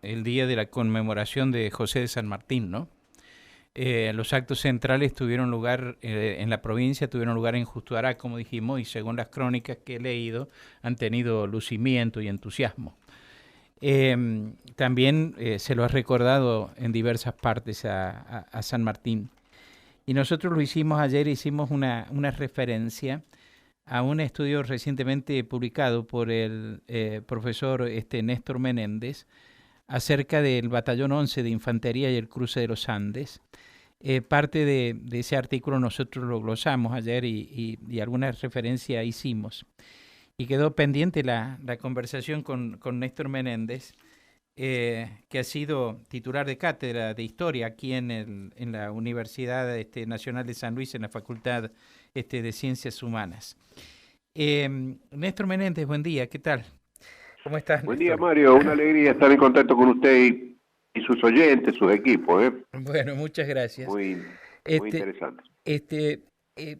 el día de la conmemoración de José de San Martín, ¿no? Los actos centrales tuvieron lugar en la provincia, tuvieron lugar en Justuará, como dijimos, y según las crónicas que he leído, han tenido lucimiento y entusiasmo. También se lo ha recordado en diversas partes a San Martín. Y nosotros lo hicimos ayer, hicimos una referencia a un estudio recientemente publicado por el profesor Néstor Menéndez acerca del Batallón 11 de Infantería y el Cruce de los Andes. Parte de ese artículo nosotros lo glosamos ayer y alguna referencia hicimos. Y quedó pendiente la conversación con Néstor Menéndez, que ha sido titular de cátedra de Historia aquí en la Universidad Nacional de San Luis, en la Facultad de Ciencias Humanas. Néstor Menéndez, buen día, ¿qué tal? ¿Cómo estás, Buen Néstor? día, Mario. Una alegría estar en contacto con usted y sus oyentes, sus equipos. Bueno, muchas gracias. Muy Este, interesante. este, eh,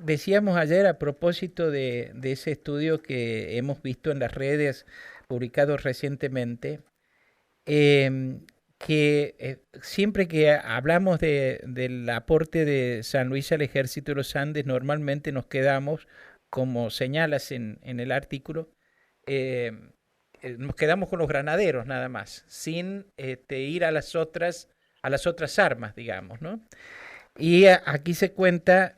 Decíamos ayer a propósito de ese estudio que hemos visto en las redes, publicado recientemente, que siempre que hablamos del aporte de San Luis al Ejército de los Andes, normalmente nos quedamos, como señalas en el artículo, eh, nos quedamos con los granaderos nada más, sin ir a las otras armas, digamos, ¿no? Y aquí se cuenta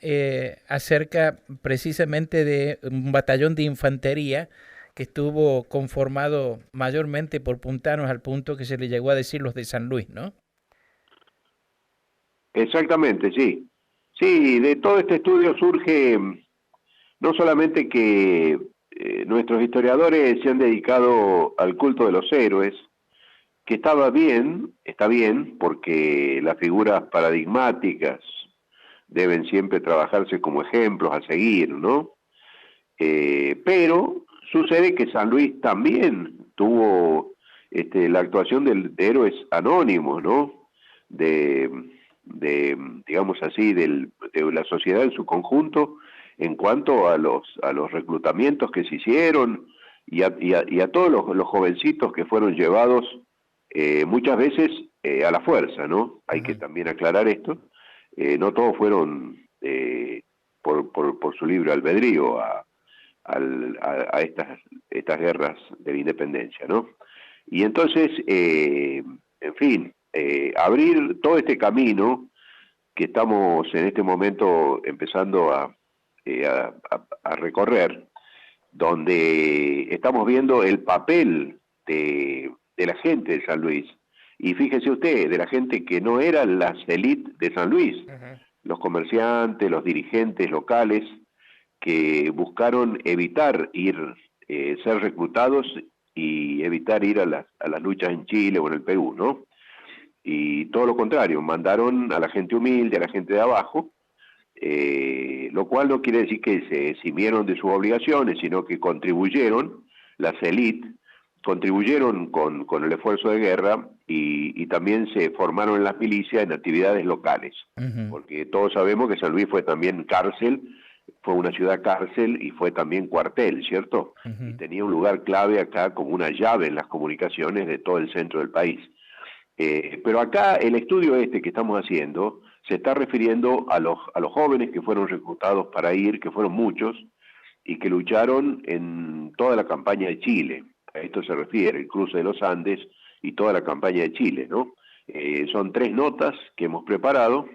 acerca precisamente de un batallón de infantería que estuvo conformado mayormente por puntanos al punto que se le llegó a decir los de San Luis, ¿no? Exactamente, sí. Sí, de todo este estudio surge no solamente que nuestros historiadores se han dedicado al culto de los héroes, que está bien, porque las figuras paradigmáticas deben siempre trabajarse como ejemplos a seguir, ¿no? Pero sucede que San Luis también tuvo la actuación de héroes anónimos, ¿no? De, digamos así, de la sociedad en su conjunto en cuanto a los reclutamientos que se hicieron y a todos los jovencitos que fueron llevados muchas veces a la fuerza, ¿no? Hay que también aclarar esto. No todos fueron por su libre albedrío a estas guerras de la independencia, ¿no? Y entonces, en fin, abrir todo este camino que estamos en este momento empezando a recorrer, donde estamos viendo el papel de la gente de San Luis, y fíjese usted, de la gente que no era las élites de San Luis, los comerciantes, los dirigentes locales, que buscaron evitar ser reclutados y evitar ir a las luchas en Chile o en el Perú, ¿no? Y todo lo contrario, mandaron a la gente humilde, a la gente de abajo, lo cual no quiere decir que se eximieron de sus obligaciones, sino que contribuyeron, las élites, contribuyeron con el esfuerzo de guerra y también se formaron en las milicias en actividades locales, porque todos sabemos que San Luis fue también cárcel, fue una ciudad cárcel y fue también cuartel, ¿cierto? Y tenía un lugar clave acá como una llave en las comunicaciones de todo el centro del país. Pero acá el estudio que estamos haciendo se está refiriendo a los jóvenes que fueron reclutados para ir, que fueron muchos, y que lucharon en toda la campaña de Chile. A esto se refiere, el cruce de los Andes y toda la campaña de Chile, ¿no? Son 3 notas que hemos preparado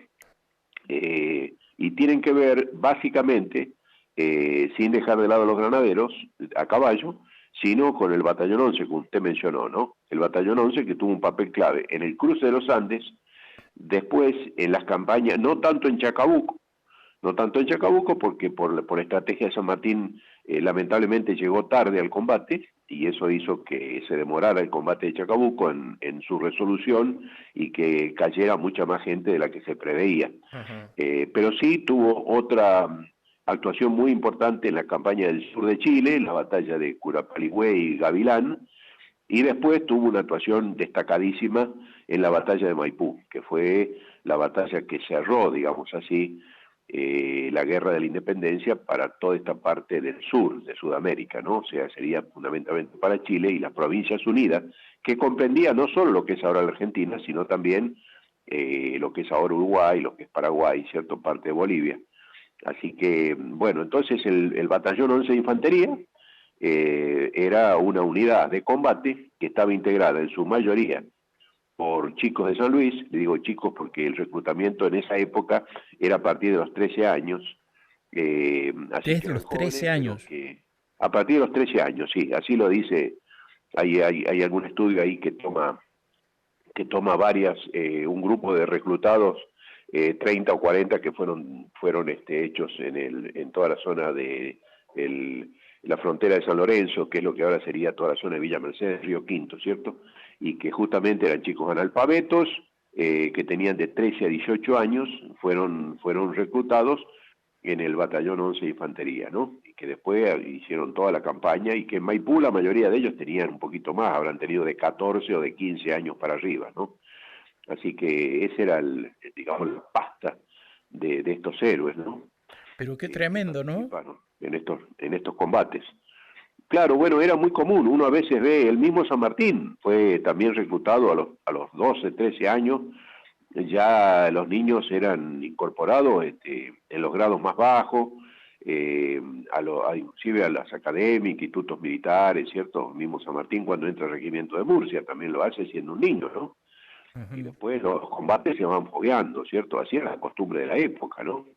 y tienen que ver básicamente, sin dejar de lado a los granaderos a caballo, sino con el Batallón 11 que usted mencionó, ¿no? El Batallón 11 que tuvo un papel clave en el cruce de los Andes, después en las campañas, no tanto en Chacabuco porque por estrategia de San Martín lamentablemente llegó tarde al combate y eso hizo que se demorara el combate de Chacabuco en su resolución y que cayera mucha más gente de la que se preveía. Pero sí tuvo otra actuación muy importante en la campaña del sur de Chile, en la batalla de Curapaligüe y Gavilán, y después tuvo una actuación destacadísima en la batalla de Maipú, que fue la batalla que cerró, digamos así, la guerra de la independencia para toda esta parte del sur de Sudamérica, ¿no? O sea, sería fundamentalmente para Chile y las Provincias Unidas, que comprendía no solo lo que es ahora la Argentina, sino también lo que es ahora Uruguay, lo que es Paraguay, cierto, parte de Bolivia. Así que, bueno, entonces el Batallón 11 de Infantería era una unidad de combate que estaba integrada en su mayoría por chicos de San Luis. Le digo chicos porque el reclutamiento en esa época era a partir de los 13 años, así que Desde eran los 13 jóvenes, pero años. que a partir de los 13 años, sí, así lo dice, hay algún estudio ahí que toma varias, un grupo de reclutados, 30 o 40 que fueron hechos en toda la zona de la frontera de San Lorenzo, que es lo que ahora sería toda la zona de Villa Mercedes, Río Quinto, ¿cierto? Y que justamente eran chicos analfabetos, que tenían de 13 a 18 años, fueron reclutados en el Batallón 11 de Infantería, ¿no? Y que después hicieron toda la campaña y que en Maipú la mayoría de ellos tenían un poquito más, habrán tenido de 14 o de 15 años para arriba, ¿no? Así que ese era, digamos, la pasta de estos héroes, ¿no? Pero qué Que tremendo, ¿no? participaron en estos combates. Claro, bueno, era muy común, uno a veces ve, el mismo San Martín fue también reclutado a los 12, 13 años, ya los niños eran incorporados en los grados más bajos, inclusive a las academias, institutos militares, ¿cierto? Mismo San Martín cuando entra al regimiento de Murcia también lo hace siendo un niño, ¿no? Y Ujú. después los combates se van fogueando, ¿cierto? Así era la costumbre de la época, ¿no?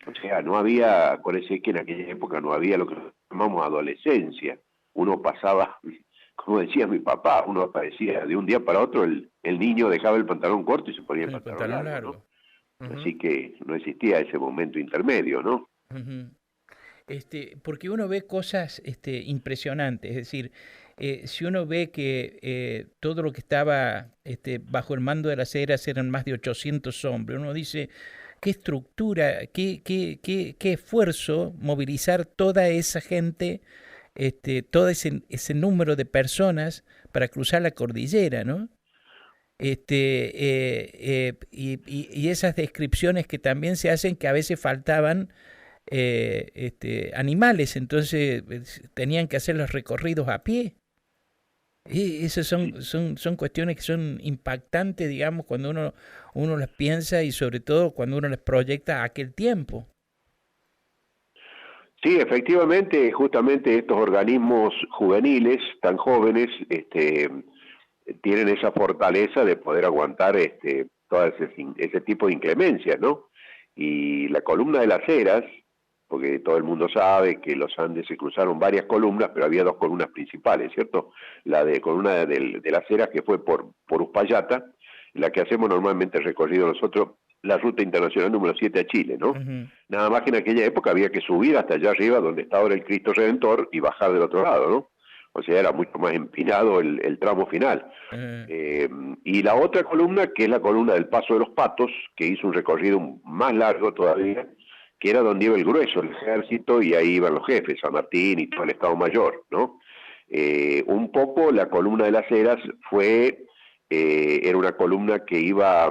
O sea, no había, acuérdense que en aquella época no había lo que llamamos adolescencia. Uno pasaba, como decía mi papá, uno aparecía de un día para otro, el niño dejaba el pantalón corto y se ponía el Con el pantalón pantalón largo, ¿no? largo. Ujú, Así que no existía ese momento intermedio, ¿no? ujú. Porque uno ve cosas impresionantes, es decir, si uno ve que todo lo que estaba bajo el mando de las Heras eran más de 800 hombres, uno dice, qué estructura, qué esfuerzo movilizar toda esa gente, todo ese número de personas para cruzar la cordillera, ¿no? Y esas descripciones que también se hacen que a veces faltaban animales, entonces tenían que hacer los recorridos a pie. Y esas son cuestiones que son impactantes, digamos, cuando uno las piensa y sobre todo cuando uno las proyecta a aquel tiempo. Sí, efectivamente, justamente estos organismos juveniles, tan jóvenes, tienen esa fortaleza de poder aguantar todo ese tipo de inclemencias, ¿no? Y la columna de las Heras, porque todo el mundo sabe que los Andes se cruzaron varias columnas, pero había dos columnas principales, ¿cierto? La de columna de las Heras que fue por Uspallata, la que hacemos normalmente el recorrido nosotros, la ruta internacional número 7 a Chile, ¿no? Ujú, Nada más que en aquella época había que subir hasta allá arriba donde está ahora el Cristo Redentor y bajar del otro lado, ¿no? O sea, era mucho más empinado el tramo final. eh, Eh, y la otra columna, que es la columna del Paso de los Patos, que hizo un recorrido más largo todavía, que era donde iba el grueso, el ejército, y ahí iban los jefes, San Martín y todo el Estado Mayor, ¿no? Un poco la columna de las Heras era una columna que iba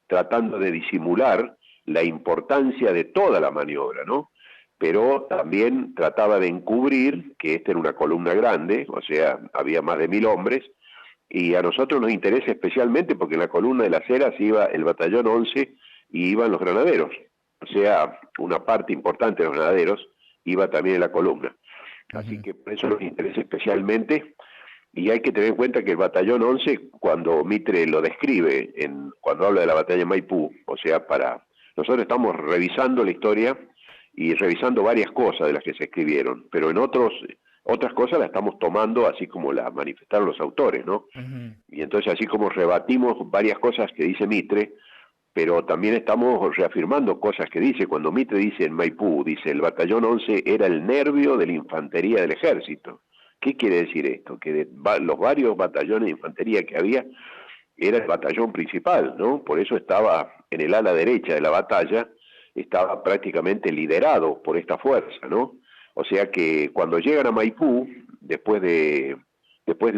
tratando de disimular la importancia de toda la maniobra, ¿no? Pero también trataba de encubrir que esta era una columna grande, o sea, había más de 1000 hombres, y a nosotros nos interesa especialmente porque en la columna de las Heras iba el batallón 11 y iban los granaderos, o sea, una parte importante de los granaderos iba también en la columna. Así ujú. que por eso nos interesa especialmente, y hay que tener en cuenta que el batallón 11, cuando Mitre lo describe, cuando habla de la batalla de Maipú, o sea, nosotros estamos revisando la historia y revisando varias cosas de las que se escribieron, pero en otras cosas las estamos tomando así como las manifestaron los autores, ¿no? Ujú. Y entonces así como rebatimos varias cosas que dice Mitre, pero también estamos reafirmando cosas que dice. Cuando Mitre dice en Maipú, dice el batallón 11 era el nervio de la infantería del ejército. ¿Qué quiere decir esto? Que los varios batallones de infantería que había, era el batallón principal, ¿no? Por eso estaba en el ala derecha de la batalla, estaba prácticamente liderado por esta fuerza, ¿no? O sea que cuando llegan a Maipú, después de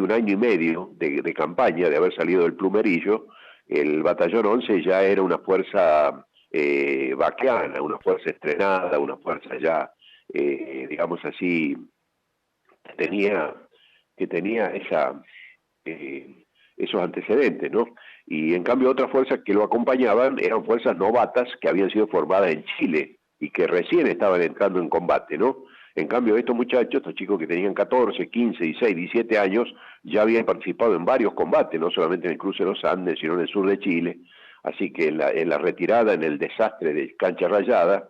un año y medio de campaña, de haber salido del Plumerillo, el batallón 11 ya era una fuerza vaqueana, una fuerza estrenada, una fuerza ya, digamos así, que tenía, que tenía esos antecedentes, ¿no? Y en cambio otras fuerzas que lo acompañaban eran fuerzas novatas que habían sido formadas en Chile y que recién estaban entrando en combate, ¿no? En cambio estos muchachos, estos chicos que tenían 14, 15, 16, 17 años, ya habían participado en varios combates, no solamente en el cruce de los Andes, sino en el sur de Chile. Así que en la retirada, en el desastre de Cancha Rayada,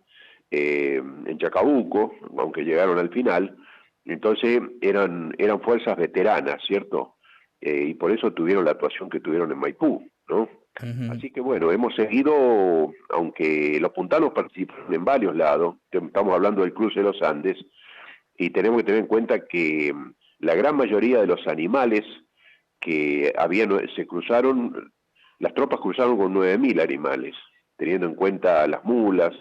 en Chacabuco, aunque llegaron al final, entonces eran fuerzas veteranas, ¿cierto? Y por eso tuvieron la actuación que tuvieron en Maipú, ¿no? Ujú. Así que bueno, hemos seguido, aunque los puntanos participan en varios lados, estamos hablando del cruce de los Andes, y tenemos que tener en cuenta que la gran mayoría de los animales que habían, se cruzaron, las tropas cruzaron con 9.000 animales, teniendo en cuenta las mulas,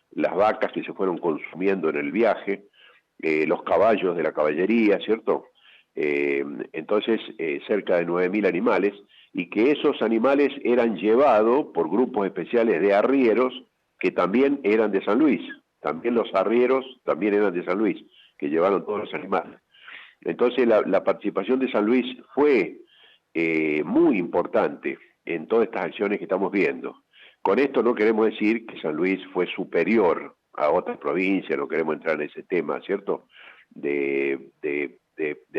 las vacas que se fueron consumiendo en el viaje, los caballos de la caballería, ¿cierto? Entonces, cerca de 9.000 animales, y que esos animales eran llevados por grupos especiales de arrieros que también eran de San Luis. También los arrieros también eran de San Luis, que llevaron todos los animales. Entonces, la participación de San Luis fue muy importante en todas estas acciones que estamos viendo. Con esto no queremos decir que San Luis fue superior a otras provincias, no queremos entrar en ese tema, ¿cierto? De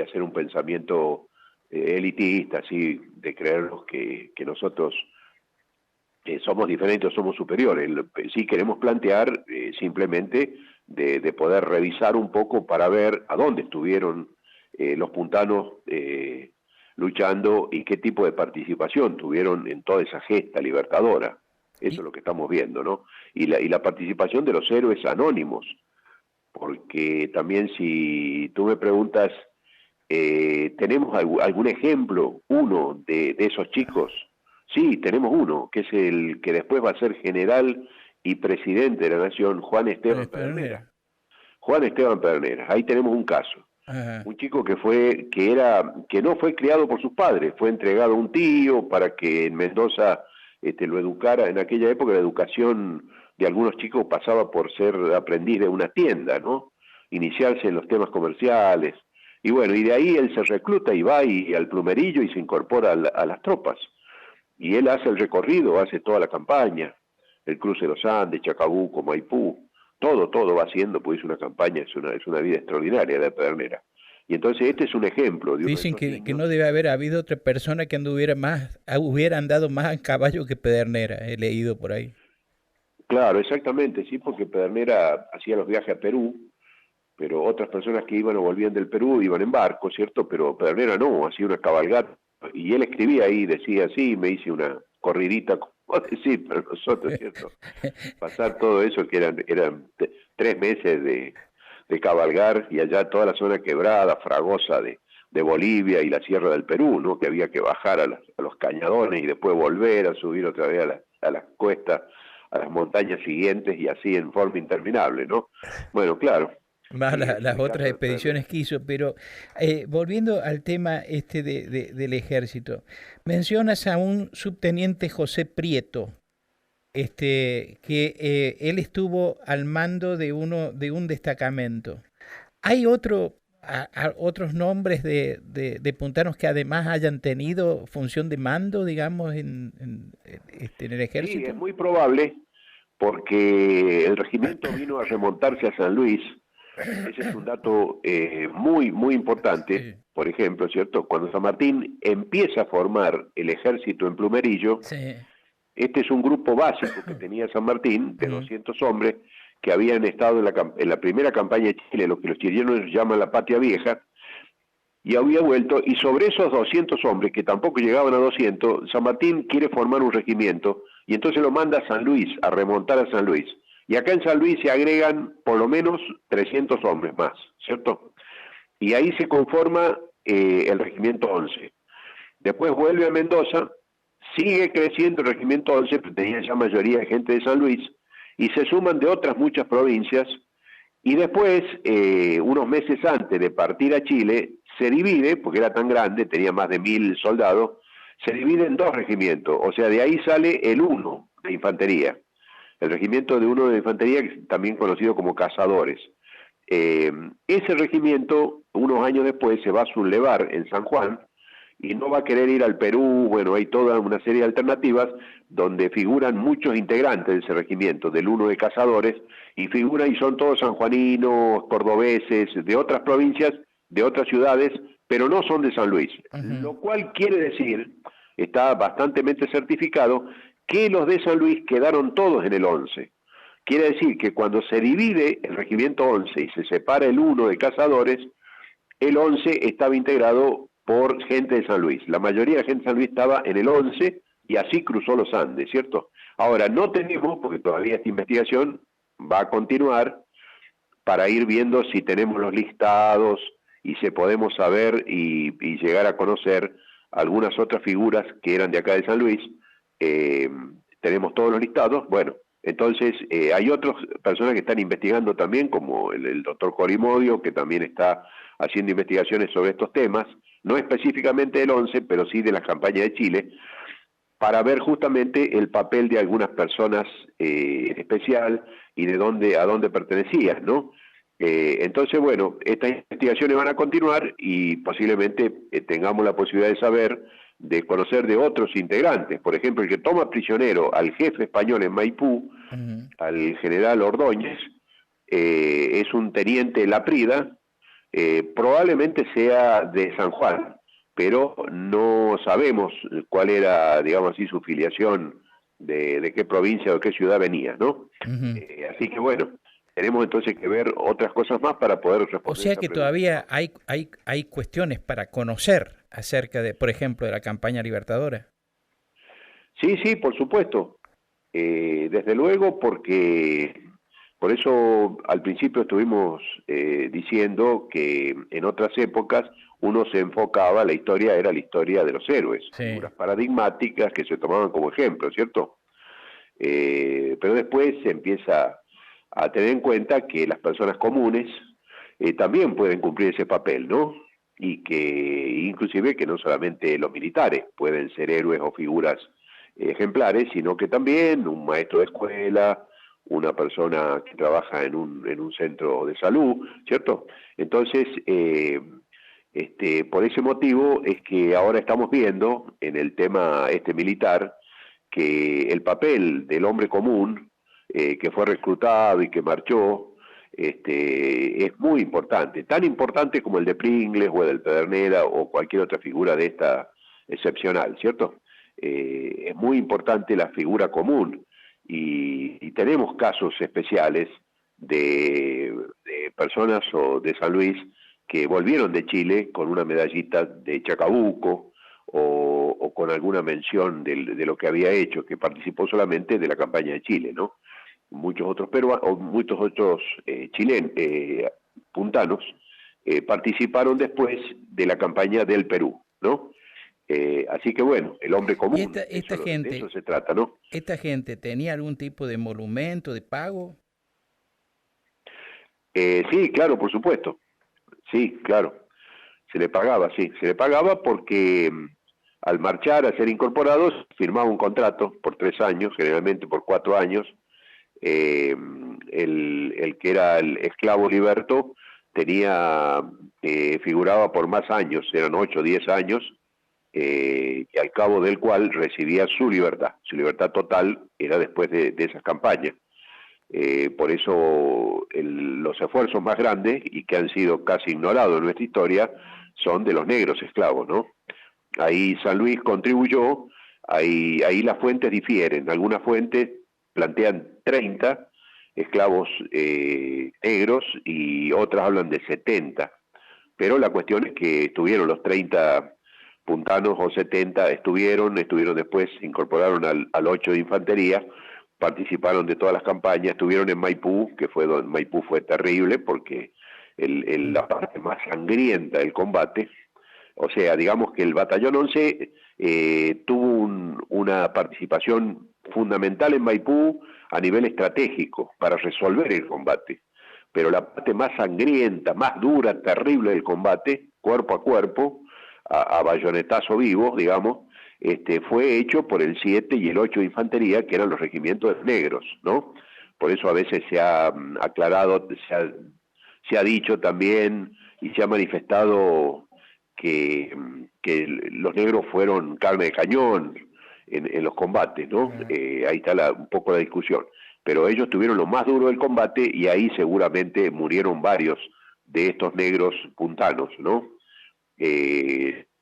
hacer un pensamiento elitista, así, de creernos que nosotros somos diferentes o somos superiores. Sí queremos plantear simplemente de poder revisar un poco para ver a dónde estuvieron los puntanos luchando y qué tipo de participación tuvieron en toda esa gesta libertadora. Eso Y, es lo que estamos viendo, ¿no? Y la participación de los héroes anónimos, porque también si tú me preguntas, ¿tenemos algún ejemplo, uno de esos chicos? Sí, tenemos uno, que es el que después va a ser general y presidente de la Nación, Juan Esteban Pedernera. Pedernera. Juan Esteban Pedernera, ahí tenemos un caso. Ajá. Un chico que no fue criado por sus padres, fue entregado a un tío para que en Mendoza lo educara. En aquella época la educación de algunos chicos pasaba por ser aprendiz de una tienda, ¿no? Iniciarse en los temas comerciales. Y bueno, y de ahí él se recluta y va al plumerillo y se incorpora a las tropas. Y él hace el recorrido, hace toda la campaña, el cruce de los Andes, Chacabuco, Maipú, todo va haciendo, pues es una campaña, es una vida extraordinaria de Pedernera. Y entonces este es un ejemplo de uno de Dicen estos que niños. no debe haber habido otra persona que anduviera más, hubiera andado más en caballo que Pedernera, he leído por ahí. Claro, exactamente, sí, porque Pedernera hacía los viajes a Perú, pero otras personas que iban o volvían del Perú iban en barco, ¿cierto? Pero Pedernera no, hacía una cabalgata. Y él escribía ahí, decía, sí, me hice una corridita, como decir, pero nosotros, ¿cierto? Pasar todo eso, que eran 3 meses de cabalgar, y allá toda la zona quebrada, fragosa de Bolivia y la Sierra del Perú, ¿no? Que había que bajar a los cañadones y después volver a subir otra vez a las cuestas, a las montañas siguientes, y así en forma interminable, ¿no? Bueno, claro, Más ese es las el otras caso de expediciones Pedernera. que hizo, pero volviendo al tema este del ejército, mencionas a un subteniente José Prieto, que él estuvo al mando de un destacamento. ¿Hay otros nombres de puntanos que además hayan tenido función de mando, digamos, en el Sí, es ejército? muy probable, porque el regimiento vino a remontarse a San Luis. Ese es un dato muy importante. Sí, Por ejemplo, ¿cierto? Cuando San Martín empieza a formar el ejército en Plumerillo, sí. este es un grupo básico que tenía San Martín, de Ujú. 200 hombres, que habían estado en la primera campaña de Chile, lo que los chilenos llaman la Patria Vieja, y había vuelto, y sobre esos 200 hombres, que tampoco llegaban a 200, San Martín quiere formar un regimiento, y entonces lo manda a San Luis, a remontar a San Luis. Y acá en San Luis se agregan por lo menos 300 hombres más, ¿cierto? Y ahí se conforma el regimiento 11. Después vuelve a Mendoza, sigue creciendo el regimiento 11, pero tenía ya mayoría de gente de San Luis, y se suman de otras muchas provincias, y después, unos meses antes de partir a Chile, se divide, porque era tan grande, tenía más de 1.000 soldados, se divide en dos regimientos, o sea, de ahí sale el 1 de infantería, el regimiento de 1 de infantería, también conocido como cazadores. Ese regimiento, unos años después, se va a sublevar en San Juan, y no va a querer ir al Perú. Bueno, hay toda una serie de alternativas donde figuran muchos integrantes de ese regimiento, del 1 de Cazadores, y figuran y son todos sanjuaninos, cordobeses, de otras provincias, de otras ciudades, pero no son de San Luis. Lo cual quiere decir, está bastante certificado, que los de San Luis quedaron todos en el 11. Quiere decir que cuando se divide el regimiento 11 y se separa el 1 de Cazadores, el 11 estaba integrado por gente de San Luis. La mayoría de la gente de San Luis estaba en el 11 y así cruzó los Andes, ¿cierto? Ahora, no tenemos, porque todavía esta investigación va a continuar, para ir viendo si tenemos los listados y si podemos saber y llegar a conocer algunas otras figuras que eran de acá de San Luis. Tenemos todos los listados. Bueno, entonces hay otras personas que están investigando también, como el doctor Corimodio, que también está haciendo investigaciones sobre estos temas, no específicamente del 11, pero sí de la campaña de Chile, para ver justamente el papel de algunas personas en especial y a dónde pertenecían, ¿no? Entonces, bueno, estas investigaciones van a continuar y posiblemente tengamos la posibilidad de saber, de conocer de otros integrantes. Por ejemplo, el que toma prisionero al jefe español en Maipú, al general Ordóñez, es un teniente Laprida, probablemente sea de San Juan, pero no sabemos cuál era, digamos así, su filiación, de qué provincia o de qué ciudad venía, ¿no? Así que bueno, tenemos entonces que ver otras cosas más para poder responder. O sea que todavía hay cuestiones para conocer acerca de, por ejemplo, de la campaña libertadora. Sí, por supuesto. Desde luego, porque por eso al principio estuvimos diciendo que en otras épocas uno se enfocaba, la historia era la historia de los héroes, figuras paradigmáticas que se tomaban como ejemplo, ¿cierto? Pero después se empieza a tener en cuenta que las personas comunes también pueden cumplir ese papel, ¿no? Y que inclusive que no solamente los militares pueden ser héroes o figuras ejemplares, sino que también un maestro de escuela, una persona que trabaja en un centro de salud, ¿cierto? Entonces, por ese motivo es que ahora estamos viendo en el tema militar que el papel del hombre común que fue reclutado y que marchó es muy importante, tan importante como el de Pringles o el del Pedernera o cualquier otra figura de esta excepcional, ¿cierto? Es muy importante la figura común y tenemos casos especiales de personas o de San Luis que volvieron de Chile con una medallita de Chacabuco o con alguna mención de lo que había hecho, que participó solamente de la campaña de Chile, ¿no? Muchos otros peruanos o muchos otros chilenos, puntanos, participaron después de la campaña del Perú, ¿no? Así que bueno, el hombre común, de eso se trata, ¿no? ¿Esta gente tenía algún tipo de monumento, de pago? Sí, claro, por supuesto. Sí, claro. Se le pagaba porque al marchar, a ser incorporados, firmaba un contrato por 3 años, generalmente por 4 años. El que era el esclavo liberto figuraba por más años, eran 8 o 10 años, y al cabo del cual recibía su libertad total era después de esas campañas. Por eso los esfuerzos más grandes y que han sido casi ignorados en nuestra historia son de los negros esclavos, ¿no? Ahí San Luis contribuyó, ahí las fuentes difieren, algunas fuentes plantean 30 esclavos negros y otras hablan de 70, pero la cuestión es que estuvieron los 30 puntanos o 70, estuvieron después, se incorporaron al 8 de infantería, participaron de todas las campañas, estuvieron en Maipú, Maipú fue terrible porque la parte más sangrienta del combate, o sea, digamos que el batallón 11 tuvo una participación fundamental en Maipú a nivel estratégico para resolver el combate, pero la parte más sangrienta, más dura, terrible del combate, cuerpo a cuerpo, a bayonetazo vivo, digamos, fue hecho por el 7 y el 8 de infantería, que eran los regimientos negros, ¿no? Por eso a veces se ha aclarado, se ha dicho también y se ha manifestado que los negros fueron carne de cañón en los combates, ¿no? Ahí está un poco la discusión. Pero ellos tuvieron lo más duro del combate y ahí seguramente murieron varios de estos negros puntanos, ¿no?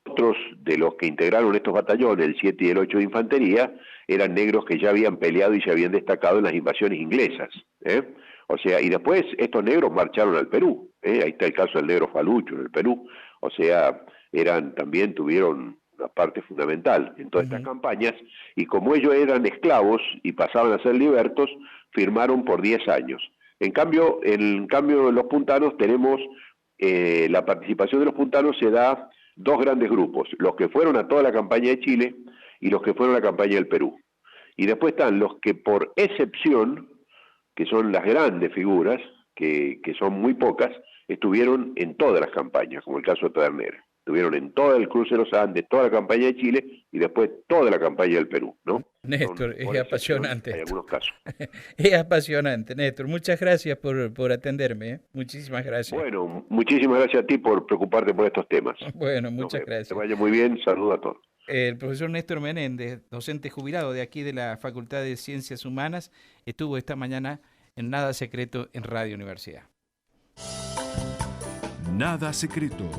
Otros de los que integraron estos batallones, el 7 y el 8 de infantería, eran negros que ya habían peleado y se habían destacado en las invasiones inglesas, ¿eh? O sea, y después estos negros marcharon al Perú, ¿eh? Ahí está el caso del negro Falucho en el Perú, o sea, también tuvieron una parte fundamental en todas estas campañas, y como ellos eran esclavos y pasaban a ser libertos, firmaron por 10 años. En cambio, los puntanos tenemos, la participación de los puntanos se da dos grandes grupos, los que fueron a toda la campaña de Chile y los que fueron a la campaña del Perú. Y después están los que por excepción, que son las grandes figuras, que son muy pocas, estuvieron en todas las campañas, como el caso de Pedernera. Estuvieron en todo el cruce de los Andes, toda la campaña de Chile y después toda la campaña del Perú, ¿no? Néstor, es apasionante. Hay algunos casos. Es apasionante, Néstor. Muchas gracias por atenderme, ¿eh? Muchísimas gracias. Bueno, muchísimas gracias a ti por preocuparte por estos temas. Bueno, muchas gracias. Que te vaya muy bien. Saludos a todos. El profesor Néstor Menéndez, docente jubilado de aquí de la Facultad de Ciencias Humanas, estuvo esta mañana en Nada Secreto en Radio Universidad. Nada Secreto.